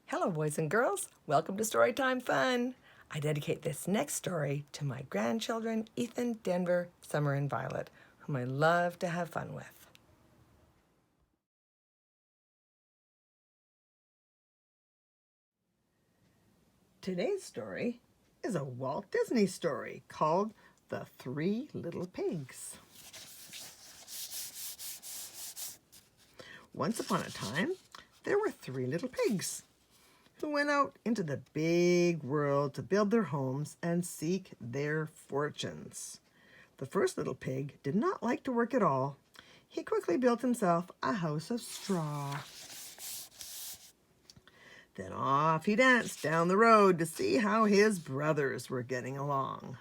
Hello, boys and girls. Welcome to Storytime Fun. I dedicate this next story to my grandchildren, Ethan, Denver, Summer, and Violet, whom I love to have fun with. Today's story is a Walt Disney story called The Three Little Pigs. Once upon a time, there were three little pigs who went out into the big world to build their homes and seek their fortunes. The first little pig did not like to work at all. He quickly built himself a house of straw. Then off he danced down the road to see how his brothers were getting along.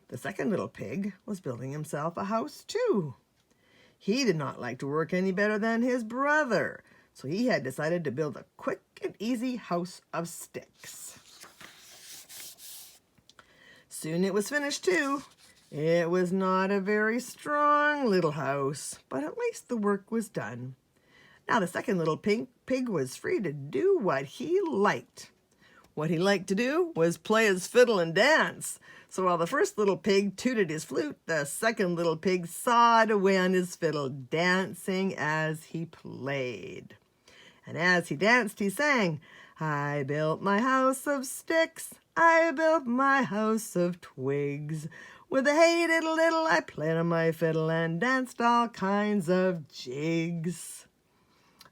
The second little pig was building himself a house too. He did not like to work any better than his brother, so he had decided to build a quick and easy house of sticks. Soon it was finished too. It was not a very strong little house, but at least the work was done. Now the second little pig was free to do what he liked. What he liked to do was play his fiddle and dance. So while the first little pig tooted his flute, the second little pig sawed away on his fiddle, dancing as he played. And as he danced, he sang, "I built my house of sticks, I built my house of twigs. With a hey diddle diddle, I played on my fiddle and danced all kinds of jigs."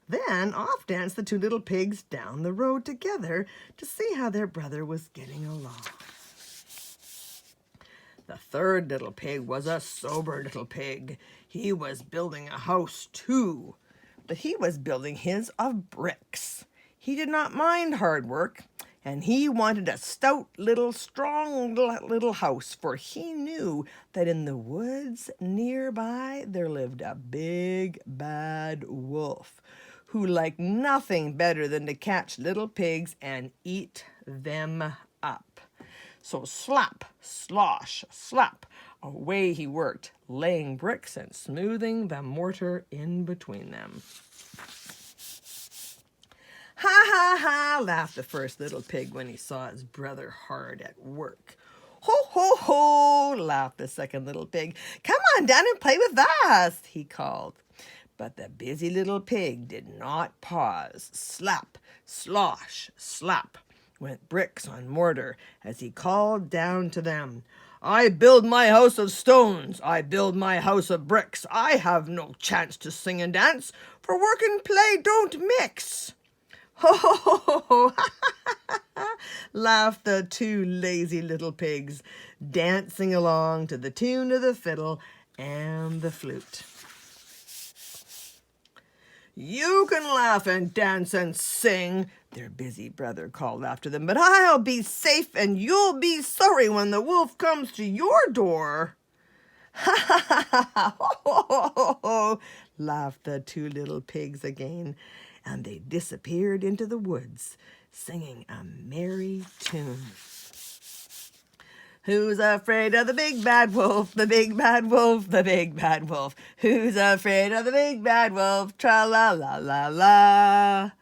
Then off danced the two little pigs down the road together to see how their brother was getting along. The third little pig was a sober little pig. He was building a house too, but he was building his of bricks. He did not mind hard work, and he wanted a stout little, strong little house, for he knew that in the woods nearby there lived a big bad wolf who liked nothing better than to catch little pigs and eat them up. So slap, slosh, slap, away he worked, laying bricks and smoothing the mortar in between them. "Ha, ha, ha," laughed the first little pig when he saw his brother hard at work. "Ho, ho, ho," laughed the second little pig. "Come on down and play with us," he called. But the busy little pig did not pause. Slap, slosh, slap went bricks on mortar as he called down to them, "I build my house of stones, I build my house of bricks. I have no chance to sing and dance, for work and play don't mix." "Ho, ho, ho, ho, ho," laughed the two lazy little pigs, dancing along to the tune of the fiddle and the flute. "You can laugh and dance and sing," their busy brother called after them, "but I'll be safe and you'll be sorry when the wolf comes to your door." "Ha, ha, ha, ha, ha, ho, ho, ho, ho," laughed the two little pigs again, and they disappeared into the woods, singing a merry tune. "Who's afraid of the big bad wolf, the big bad wolf, the big bad wolf? Who's afraid of the big bad wolf? Tra-la-la-la-la."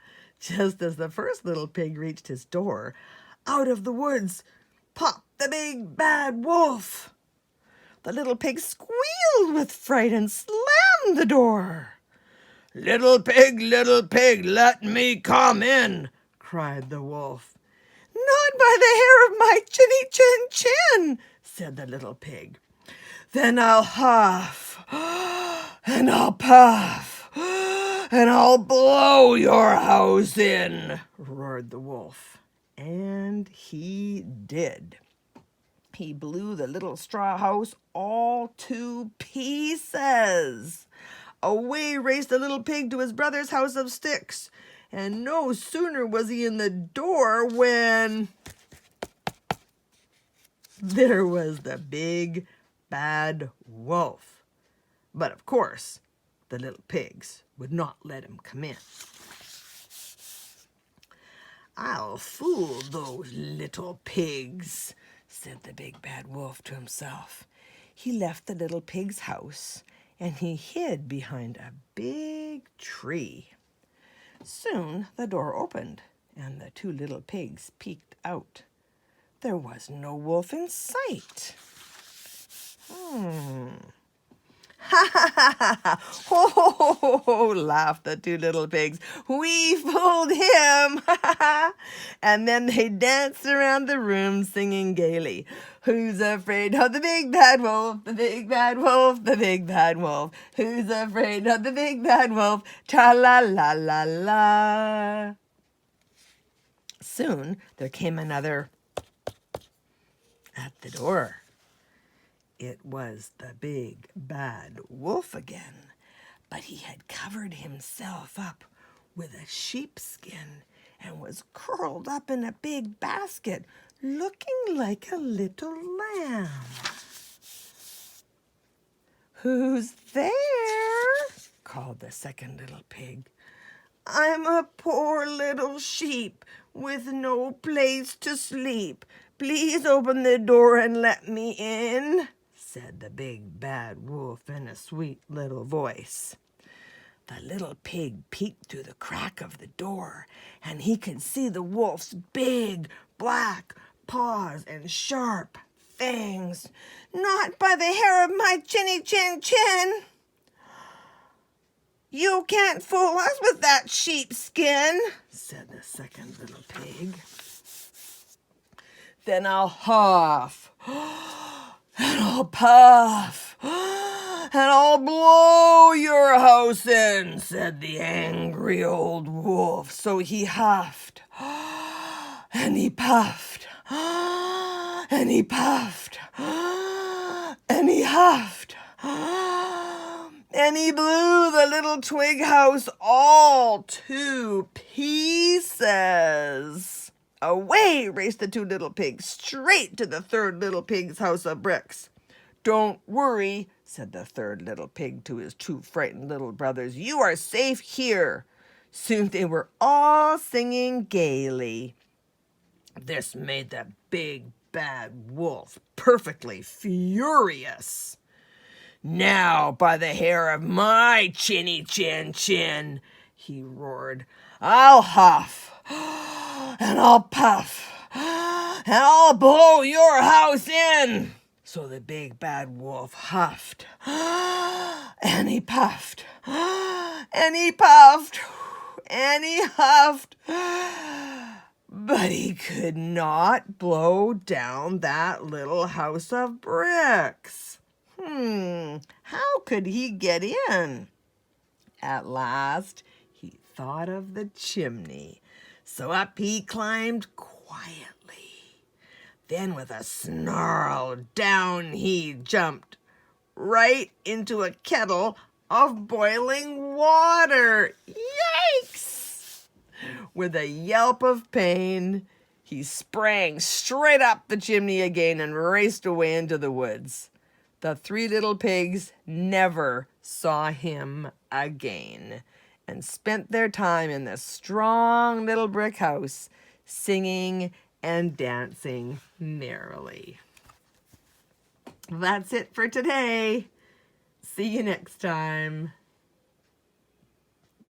Just as the first little pig reached his door, out of the woods popped the big bad wolf. The little pig squealed with fright and slammed the door. Little pig, let me come in," cried the wolf. "Not by the hair of my chinny chin chin," said the little pig. "Then I'll huff, and I'll puff, and I'll blow your house in," roared the wolf. And he did. He blew the little straw house all to pieces. Away raced the little pig to his brother's house of sticks, and no sooner was he in the door when there was the big bad wolf. But of course, the little pigs would not let him come in. "I'll fool those little pigs," said the big bad wolf to himself. He left the little pig's house and he hid behind a big tree. Soon the door opened and the two little pigs peeked out. There was no wolf in sight. Ha ha ha ha ha! Ho ho ho ho ho! Laughed the two little pigs. We fooled him! Ha ha ha! And then they danced around the room singing gaily. Who's afraid of the big bad wolf? The big bad wolf, the big bad wolf. Who's afraid of the big bad wolf? Tra la la la la. Soon there came another at the door. It was the big bad wolf again, but he had covered himself up with a sheepskin and was curled up in a big basket, looking like a little lamb. Who's there? Called the second little pig. I'm a poor little sheep with no place to sleep. Please open the door and let me in, said the big bad wolf in a sweet little voice. The little pig peeked through the crack of the door, and he could see the wolf's big black paws and sharp fangs. Not by the hair of my chinny chin chin. You can't fool us with that sheepskin, said the second little pig. Then I'll huff, and I'll puff, and I'll blow your house in, said the angry old wolf. So he huffed, and he puffed, and he puffed, and he huffed, and he blew the little twig house all to pieces. Away raced the two little pigs, straight to the third little pig's house of bricks. Don't worry, said the third little pig to his two frightened little brothers. You are safe here. Soon they were all singing gaily. This made the big bad wolf perfectly furious. Now, by the hair of my chinny chin chin, he roared, I'll huff, and I'll puff, and I'll blow your house in. So the big bad wolf huffed, and he puffed, and he puffed, and he huffed, but he could not blow down that little house of bricks. How could he get in? At last, he thought of the chimney. So up he climbed quietly. Then with a snarl, down he jumped, right into a kettle of boiling water. Yikes! With a yelp of pain, he sprang straight up the chimney again and raced away into the woods. The three little pigs never saw him again and spent their time in the strong little brick house, singing and dancing merrily. That's it for today. See you next time.